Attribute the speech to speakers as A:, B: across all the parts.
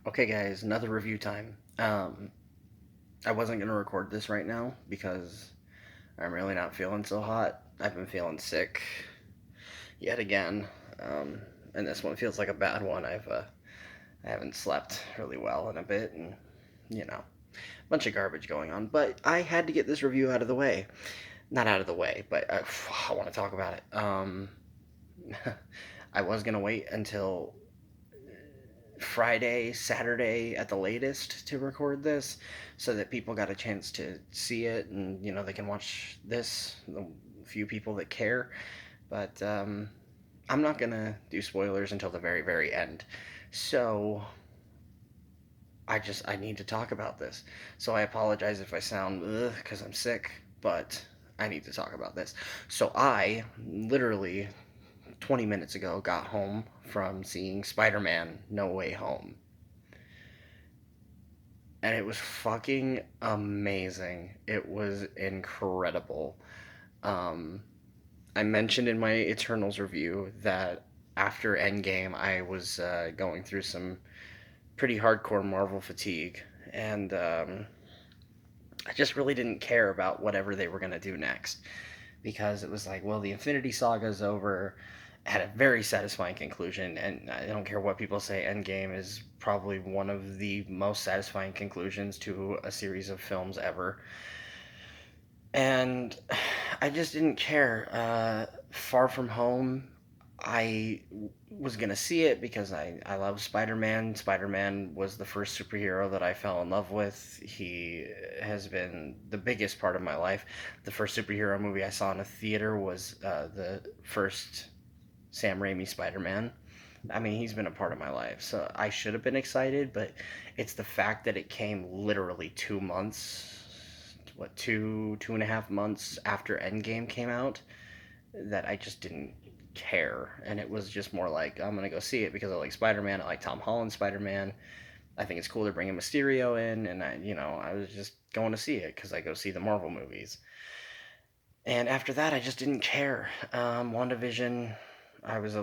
A: Okay, guys, another review time. I wasn't gonna record this right now because I'm really not feeling so hot. I've been feeling sick yet again, um, and this one feels like a bad one. I haven't slept really well in a bit, and you know, a bunch of garbage going on. But I had to get this review out of the way. Not out of the way, but I want to talk about it. I was gonna wait until Friday, Saturday at the latest to record this so that people got a chance to see it and, they can watch this, the few people that care. But I'm not going to do spoilers until the very, very end. So I need to talk about this. So I apologize if I sound because I'm sick, but I need to talk about this. So I literally 20 minutes ago got home from seeing Spider Man No Way Home, and it was fucking amazing. It was incredible. Um, I mentioned in my Eternals review that after Endgame, I was going through some pretty hardcore Marvel fatigue, and I just really didn't care about whatever they were going to do next because it was like, well, the Infinity Saga is over. Had a very satisfying conclusion, and I don't care what people say. Endgame is probably one of the most satisfying conclusions to a series of films ever, and I just didn't care. Far From Home, I was gonna see it because I love Spider Man. Spider Man was the first superhero that I fell in love with. He has been the biggest part of my life. The first superhero movie I saw in a theater was the first Sam Raimi Spider Man. I mean, he's been a part of my life, so I should have been excited, but it's the fact that it came literally 2 months, what, 2.5 months after Endgame came out, that I just didn't care. And it was just more like, I'm gonna go see it because I like Spider Man, I like Tom Holland Spider Man. I think it's cool they're bringing Mysterio in, and I was just going to see it because I go see the Marvel movies. And after that, I just didn't care. WandaVision, I was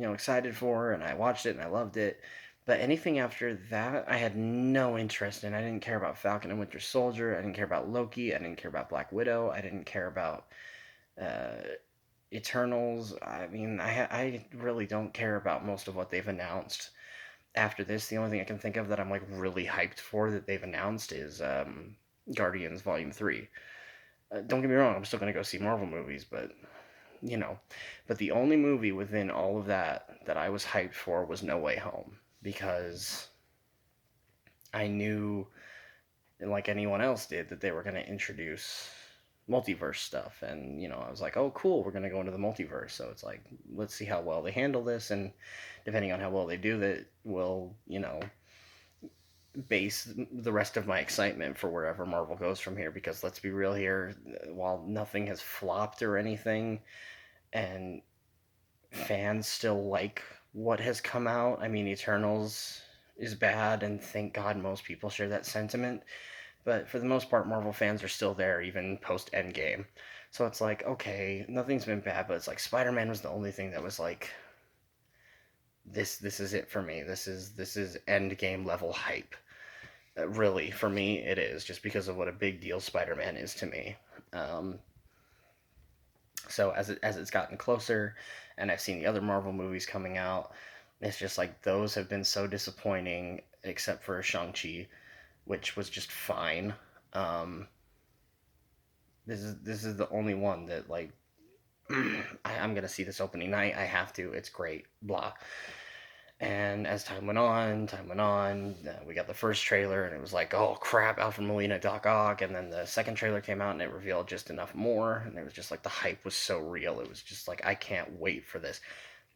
A: excited for, and I watched it and I loved it. But anything after that, I had no interest in. I didn't care about Falcon and Winter Soldier. I didn't care about Loki. I didn't care about Black Widow. I didn't care about uh, Eternals. I mean, I really don't care about most of what they've announced after this. The only thing I can think of that I'm like really hyped for that they've announced is Guardians Volume 3. Don't get me wrong, I'm still going to go see Marvel movies, but you know. But the only movie within all of that I was hyped for was No Way Home because I knew, like anyone else did, that they were going to introduce multiverse stuff. And, I was like, oh, cool, we're going to go into the multiverse. So it's like, let's see how well they handle this. And depending on how well they do that, will, base the rest of my excitement for wherever Marvel goes from here. Because let's be real here, while nothing has flopped or anything, and fans still like what has come out. I mean, Eternals is bad, and thank God most people share that sentiment. But for the most part, Marvel fans are still there, even post Endgame. So it's like, okay, nothing's been bad, but it's like Spider Man was the only thing that was like, this is it for me. This is Endgame level hype. Really, for me, it is just because of what a big deal Spider Man is to me. Um, so as it's gotten closer, and I've seen the other Marvel movies coming out, it's just like those have been so disappointing, except for Shang-Chi, which was just fine. Um, this is the only one that like I'm gonna see this opening night. I have to. It's great. Blah. And as time went on, we got the first trailer, and it was like, oh crap, Alfred Molina, Doc Ock. And then the second trailer came out, and it revealed just enough more. And it was just like the hype was so real. It was just like, I can't wait for this.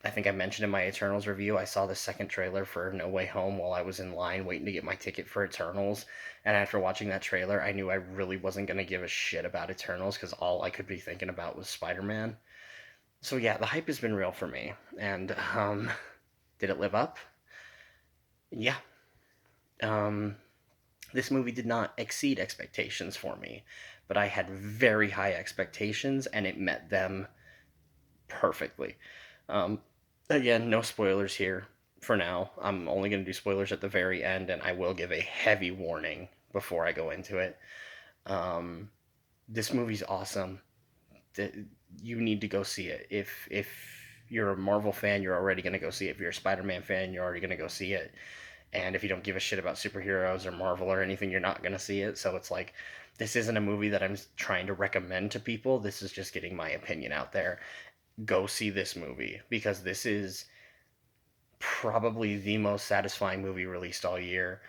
A: I think I mentioned in my Eternals review, I saw the second trailer for No Way Home while I was in line waiting to get my ticket for Eternals. And after watching that trailer, I knew I really wasn't going to give a shit about Eternals because all I could be thinking about was Spider Man. So yeah, the hype has been real for me. And did it live up? Yeah. Um, this movie did not exceed expectations for me, but I had very high expectations and it met them perfectly. Um, Again, no spoilers here. for now. I'm only going to do spoilers at the very end, and I will give a heavy warning before I go into it. Um, this movie's awesome. You need to go see it. If you're a Marvel fan, you're already going to go see it. If you're a Spider-Man fan, you're already going to go see it. And if you don't give a shit about superheroes or Marvel or anything, you're not going to see it. So it's like, this isn't a movie that I'm trying to recommend to people. This is just getting my opinion out there. Go see this movie because this is probably the most satisfying movie released all year.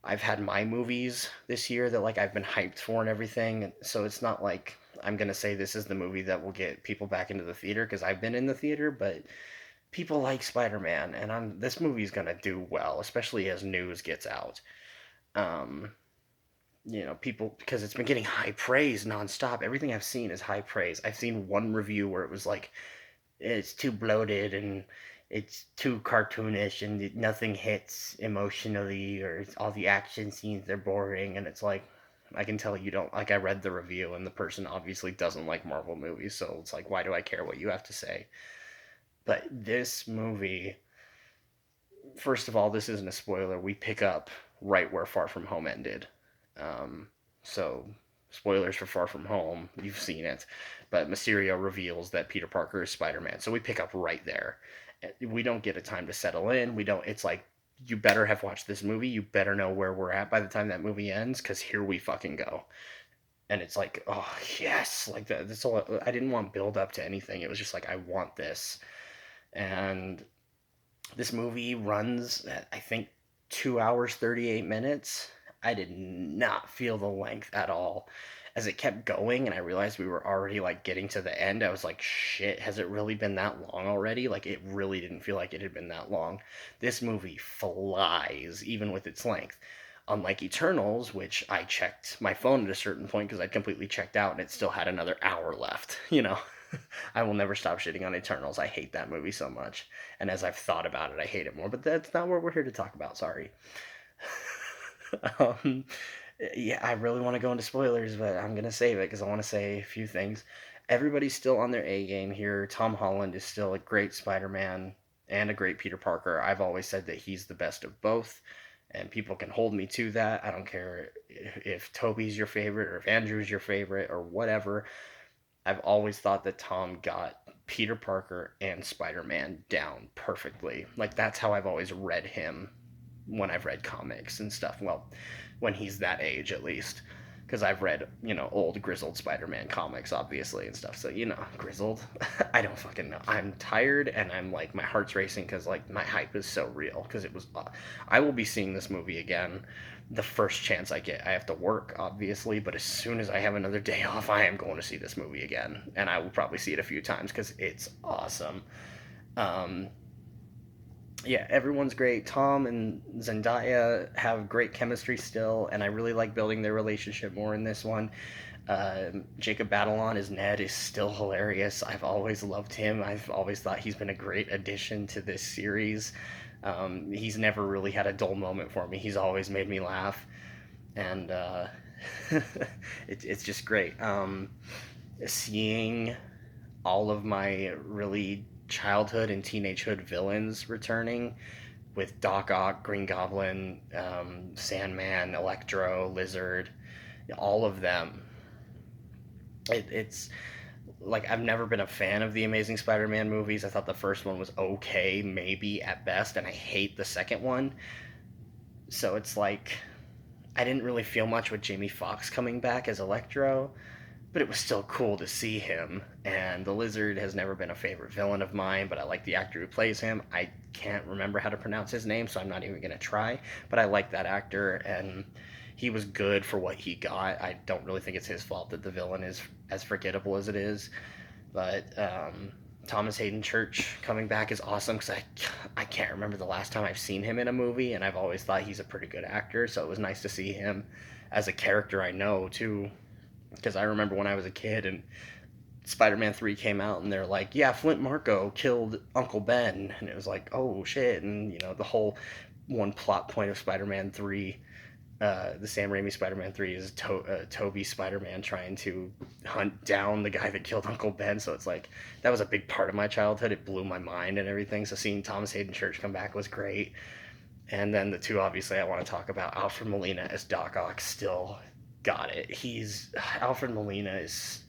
A: I've had my movies this year that like I've been hyped for and everything, so it's not like I'm gonna say this is the movie that will get people back into the theater because I've been in the theater, but people like Spider-Man, and this movie's gonna do well, especially as news gets out. Um, people because it's been getting high praise nonstop. Everything I've seen is high praise. I've seen one review where it was like it's too bloated and it's too cartoonish and nothing hits emotionally or all the action scenes are boring and it's like I can tell you don't like I read the review and the person obviously doesn't like Marvel movies so it's like why do I care what you have to say but this movie first of all this isn't a spoiler we pick up right where Far From Home ended um, so spoilers for Far From Home you've seen it but Mysterio reveals that Peter Parker is Spider-Man. So we pick up right there. We don't get a time to settle in. We don't. It's like you better have watched this movie. You better know where we're at by the time that movie ends, because here we fucking go. And it's like, oh yes, like that. That's all. I didn't want build up to anything. It was just like I want this. And this movie runs, at, I think, 2 hours 38 minutes. I did not feel the length at all as it kept going and I realized we were already like getting to the end. I was like, shit, has it really been that long already? Like it really didn't feel like it had been that long. This movie flies even with its length. Unlike Eternals, which I checked my phone at a certain point because I'd completely checked out and it still had another hour left, I will never stop shitting on Eternals. I hate that movie so much. And as I've thought about it, I hate it more. But that's not what we're here to talk about. Sorry. um, yeah, I really want to go into spoilers, but I'm gonna save it because I want to say a few things. Everybody's still on their A game here. Tom Holland is still a great Spider-Man and a great Peter Parker. I've always said that he's the best of both, and people can hold me to that. I don't care if Toby's your favorite or if Andrew's your favorite or whatever. I've always thought that Tom got Peter Parker and Spider-Man down perfectly. Like that's how I've always read him when I've read comics and stuff. Well, when he's that age at least. Because I've read, old grizzled Spider Man comics, obviously, and stuff. So, grizzled. I don't fucking know. I'm tired and I'm like, my heart's racing because, like, my hype is so real. Because it was. I will be seeing this movie again the first chance I get. I have to work, obviously, but as soon as I have another day off, I am going to see this movie again. And I will probably see it a few times because it's awesome. Um, yeah, everyone's great. Tom and Zendaya have great chemistry still, and I really like building their relationship more in this one. Jacob Batalon as Ned is still hilarious. I've always loved him. I've always thought he's been a great addition to this series. He's never really had a dull moment for me. He's always made me laugh, and it's just great. Seeing all of my really childhood and teenagehood villains returning with Doc Ock, Green Goblin, Sandman, Electro, Lizard, all of them. It's like I've never been a fan of the Amazing Spider-Man movies. I thought the first one was okay, maybe at best, and I hate the second one. So it's like I didn't really feel much with Jamie Foxx coming back as Electro, but it was still cool to see him. And the Lizard has never been a favorite villain of mine, but I like the actor who plays him. I can't remember how to pronounce his name, so I'm not even going to try, but I like that actor, and he was good for what he got. I don't really think it's his fault that the villain is as forgettable as it is, but Thomas Hayden Church coming back is awesome because I can't remember the last time I've seen him in a movie, and I've always thought he's a pretty good actor, so it was nice to see him as a character I know, too, because I remember when I was a kid and Spider-Man 3 came out and they're like, yeah, Flint Marko killed Uncle Ben, and it was like, oh shit, and the whole one plot point of Spider-Man 3 The Sam Raimi Spider-Man 3 is Toby Spider-Man trying to hunt down the guy that killed Uncle Ben. So it's like that was a big part of my childhood. It blew my mind and everything. So seeing Thomas Hayden Church come back was great. And then the two, obviously, I want to talk about Alfred Molina as Doc Ock. Still got it. He's Alfred Molina is.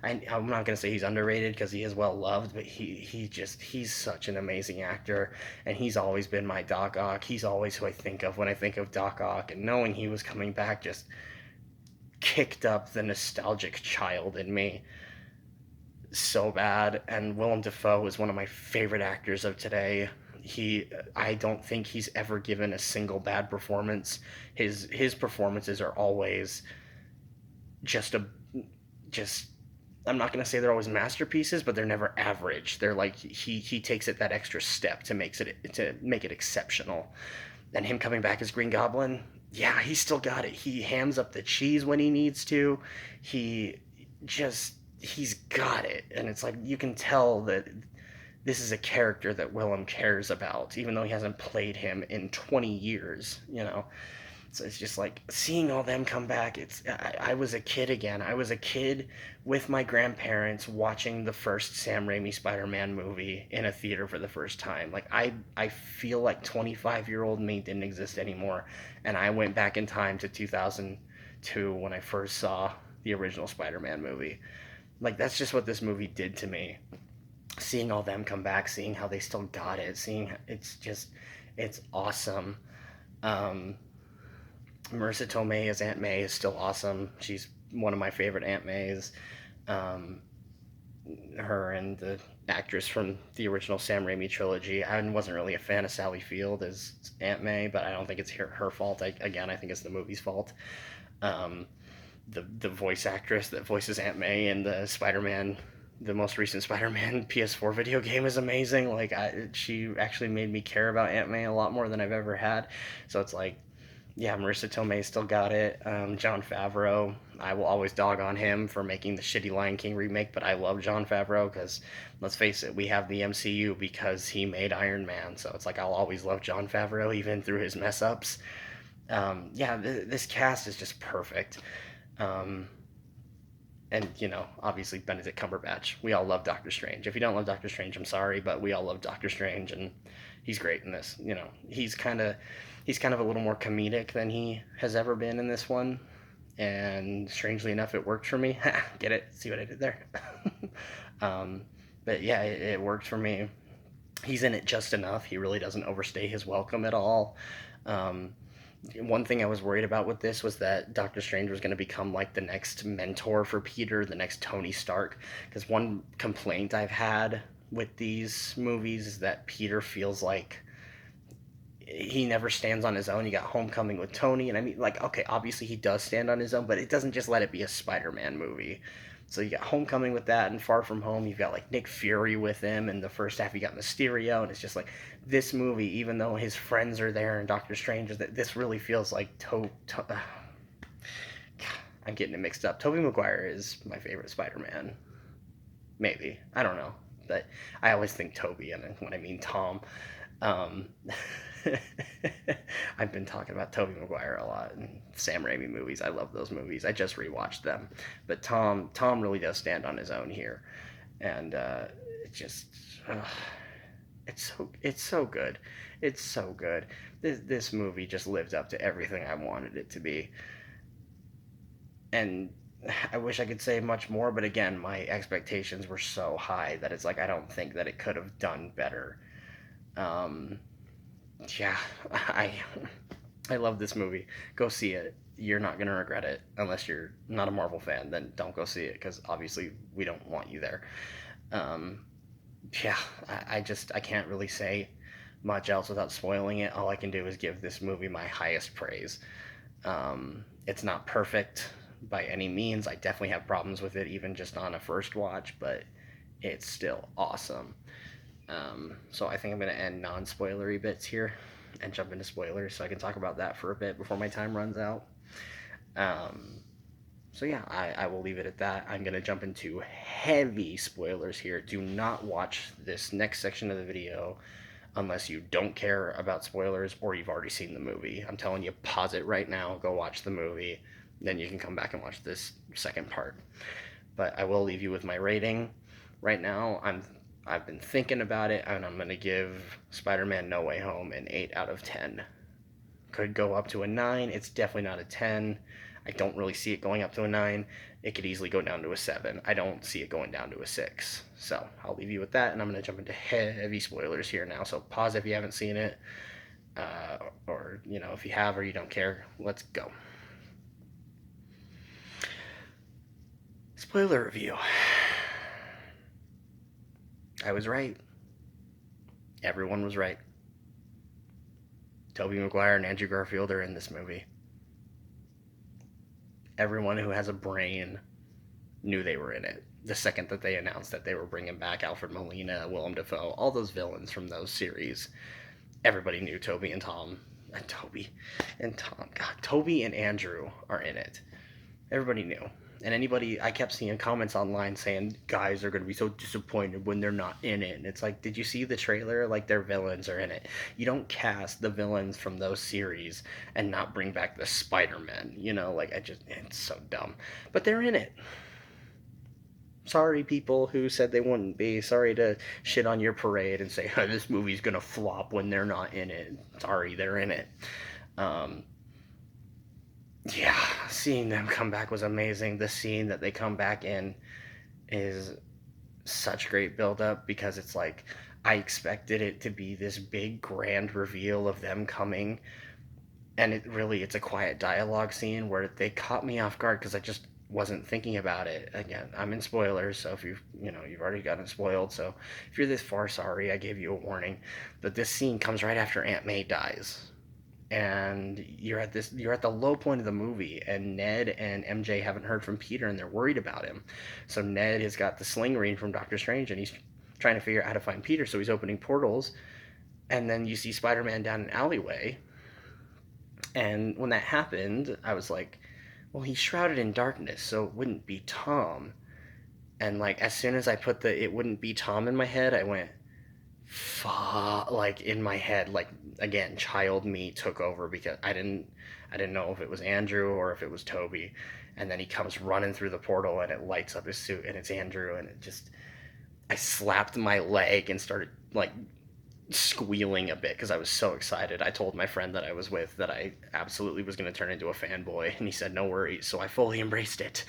A: I'm not gonna say he's underrated because he is well loved, but he's such an amazing actor, and he's always been my Doc Ock. He's always who I think of when I think of Doc Ock, and knowing he was coming back just kicked up the nostalgic child in me so bad. And Willem Dafoe is one of my favorite actors of today. I don't think he's ever given a single bad performance. His performances are always just a just I'm not going to say they're always masterpieces, but they're never average. They're like he takes it that extra step to make it exceptional. And him coming back as Green Goblin, yeah, he's still got it. He hams up the cheese when he needs to. He he's got it, and it's like you can tell that this is a character that Willem cares about, even though he hasn't played him in 20 years. So it's just like seeing all them come back. I was a kid again. I was a kid with my grandparents watching the first Sam Raimi Spider-Man movie in a theater for the first time. Like I feel like 25-year-old me didn't exist anymore, and I went back in time to 2002 when I first saw the original Spider-Man movie. Like that's just what this movie did to me. Seeing all them come back, seeing how they still got it, seeing it's awesome. Um, Marissa Tomei as Aunt May is still awesome. She's one of my favorite Aunt Mays. Um, her and the actress from the original Sam Raimi trilogy. I wasn't really a fan of Sally Field as Aunt May, but I don't think it's her fault. I think it's the movie's fault. Um, the voice actress that voices Aunt May in the most recent Spider-Man PS4 video game is amazing. Like she actually made me care about Aunt May a lot more than I've ever had. So it's like yeah, Marissa Tomei still got it. Jon Favreau, I will always dog on him for making the shitty Lion King remake, but I love Jon Favreau because, let's face it, we have the MCU because he made Iron Man. So it's like I'll always love Jon Favreau even through his mess ups. Yeah, this cast is just perfect. Um, and obviously Benedict Cumberbatch. We all love Doctor Strange. If you don't love Doctor Strange, I'm sorry, but we all love Doctor Strange, and he's great in this. He's kind of a little more comedic than he has ever been in this one, and strangely enough, it worked for me. Get it? See what I did there? um, but yeah, it worked for me. He's in it just enough. He really doesn't overstay his welcome at all. Um, one thing I was worried about with this was that Doctor Strange was going to become like the next mentor for Peter, the next Tony Stark. Because one complaint I've had with these movies is that Peter feels like he never stands on his own. You got Homecoming with Tony, and I mean, like, okay, obviously he does stand on his own, but it doesn't just let it be a Spider-Man movie. So you got Homecoming with that, and Far From Home, you've got like Nick Fury with him. In the first half, you got Mysterio, and it's just like this movie, even though his friends are there and Doctor Strange, this really feels like I'm getting it mixed up. Tobey Maguire is my favorite Spider-Man. Maybe I don't know, but I always think Toby, and when I mean Tom. Um, I've been talking about Tobey Maguire a lot and Sam Raimi movies. I love those movies. I just rewatched them, but Tom really does stand on his own here, and it just it's so good. It's so good. This movie just lived up to everything I wanted it to be, and I wish I could say much more, but again, my expectations were so high that it's like I don't think that it could have done better. Um, yeah, I I love this movie. Go see it. You're not gonna regret it unless you're not a Marvel fan. Then don't go see it because obviously we don't want you there. Um, yeah, I can't really say much else without spoiling it. All I can do is give this movie my highest praise. It's not perfect by any means. I definitely have problems with it, even just on a first watch, but it's still awesome. So I think I'm going to end non-spoilery bits here and jump into spoilers so I can talk about that for a bit before my time runs out. Um, so yeah, I will leave it at that. I'm going to jump into heavy spoilers here. Do not watch this next section of the video unless you don't care about spoilers or you've already seen the movie. I'm telling you, pause it right now, go watch the movie, then you can come back and watch this second part. But I will leave you with my rating. Right now, I've been thinking about it, and I'm gonna give Spider-Man No Way Home an 8 out of 10. Could go up to a 9. It's definitely not a 10. I don't really see it going up to a 9. It could easily go down to a 7. I don't see it going down to a 6. So I'll leave you with that, and I'm going to jump into heavy spoilers here now. So pause if you haven't seen it, or, if you have or you don't care. Let's go. Spoiler review. I was right. Everyone was right. Tobey Maguire and Andrew Garfield are in this movie. Everyone who has a brain knew they were in it. The second that they announced that they were bringing back Alfred Molina, Willem Dafoe, all those villains from those series, everybody knew Toby and Tom. Toby and Andrew are in it. Everybody knew. And I kept seeing comments online saying guys are going to be so disappointed when they're not in it. And it's like, did you see the trailer? Like, their villains are in it. You don't cast the villains from those series and not bring back the Spider-Man. It's so dumb. But they're in it. Sorry, people who said they wouldn't be. Sorry to shit on your parade and say, oh, this movie's going to flop when they're not in it. Sorry, they're in it. Yeah, seeing them come back was amazing. The scene that they come back in is such great build-up because it's like I expected it to be this big grand reveal of them coming, and it's a quiet dialogue scene where they caught me off guard because I just wasn't thinking about it. Again, I'm in spoilers, so if you've already gotten spoiled, so if you're this far, sorry, I gave you a warning. But this scene comes right after Aunt May dies. And you're at the low point of the movie, and Ned and MJ haven't heard from Peter, and they're worried about him. So Ned has got the sling ring from Doctor Strange, and he's trying to figure out how to find Peter. So he's opening portals, and then you see Spider-Man down an alleyway. And when that happened, I was like, well, he's shrouded in darkness, so it wouldn't be Tom. And like as soon as I put the "it wouldn't be Tom" in my head, I went, fuck, like in my head, like again, child me took over because I didn't know if it was Andrew or if it was Toby. And then he comes running through the portal and it lights up his suit and it's Andrew, and I slapped my leg and started like squealing a bit because I was so excited. I told my friend that I was with that I absolutely was going to turn into a fanboy, and he said no worries, so I fully embraced it.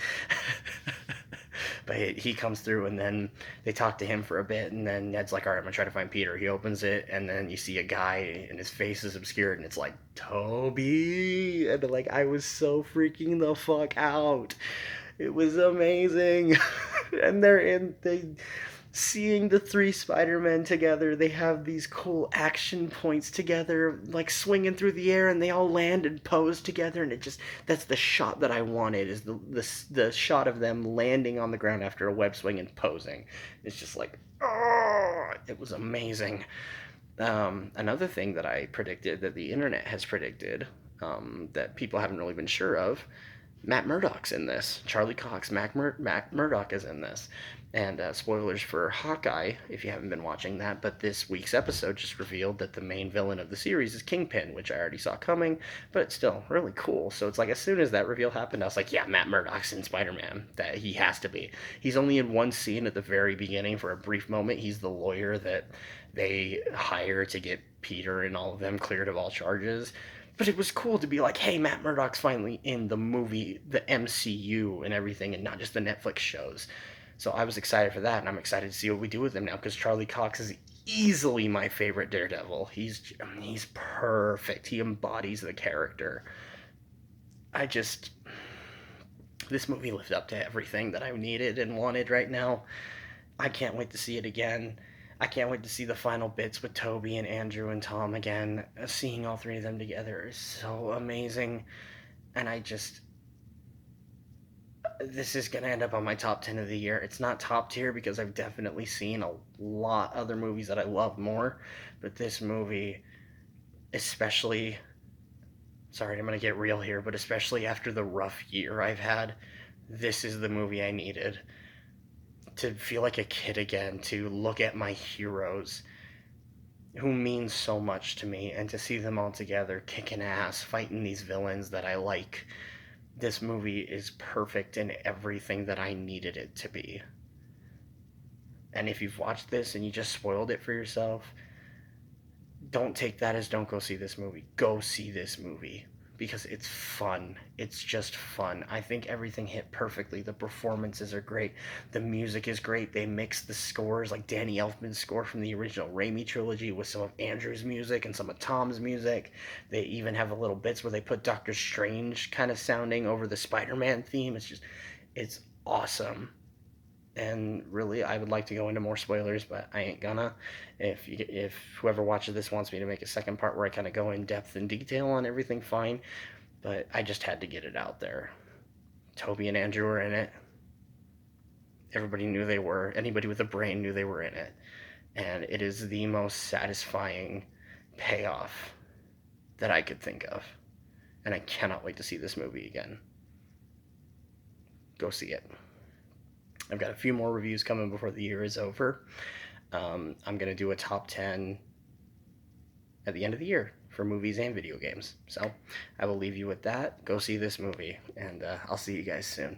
A: But he comes through, and then they talk to him for a bit, and then Ned's like, all right, I'm going to try to find Peter. He opens it, and then you see a guy, and his face is obscured, and it's like, Toby! And like, I was so freaking the fuck out. It was amazing. And seeing the three Spider-Men together, they have these cool action points together, like swinging through the air, and they all land and pose together, and that's the shot that I wanted, is the shot of them landing on the ground after a web swing and posing. It's just like, oh, it was amazing. Another thing that I predicted, that the internet has predicted, that people haven't really been sure of, Matt Murdock's in this. Charlie Cox, Matt Murdock is in this. And spoilers for Hawkeye, if you haven't been watching that, but this week's episode just revealed that the main villain of the series is Kingpin, which I already saw coming, but it's still really cool. So it's like, as soon as that reveal happened, I was like, yeah, Matt Murdock's in Spider-Man. That he has to be. He's only in one scene at the very beginning for a brief moment. He's the lawyer that they hire to get Peter and all of them cleared of all charges. But it was cool to be like, hey, Matt Murdock's finally in the movie, the MCU and everything, and not just the Netflix shows. So I was excited for that, and I'm excited to see what we do with him now, because Charlie Cox is easily my favorite Daredevil. He's perfect. He embodies the character. This movie lived up to everything that I needed and wanted right now. I can't wait to see it again. I can't wait to see the final bits with Toby and Andrew and Tom again. Seeing all three of them together is so amazing. And this is going to end up on my top 10 of the year. It's not top tier because I've definitely seen a lot other movies that I love more. But this movie, especially, sorry, I'm going to get real here, but especially after the rough year I've had, this is the movie I needed. To feel like a kid again, to look at my heroes who means so much to me, and to see them all together kicking ass, fighting these villains that I like. This movie is perfect in everything that I needed it to be. And if you've watched this and you just spoiled it for yourself, don't take that as don't go see this movie. Go see this movie because it's fun. It's just fun. I think everything hit perfectly. The performances are great. The music is great. They mix the scores, like Danny Elfman's score from the original Raimi trilogy, with some of Andrew's music and some of Tom's music. They even have a little bits where they put Doctor Strange kind of sounding over the Spider-Man theme. It's awesome. And really, I would like to go into more spoilers, but I ain't gonna. If whoever watches this wants me to make a second part where I kind of go in depth and detail on everything, fine. But I just had to get it out there. Toby and Andrew were in it. Everybody knew they were. Anybody with a brain knew they were in it. And it is the most satisfying payoff that I could think of. And I cannot wait to see this movie again. Go see it. I've got a few more reviews coming before the year is over. I'm going to do a top 10 at the end of the year for movies and video games. So I will leave you with that. Go see this movie, and I'll see you guys soon.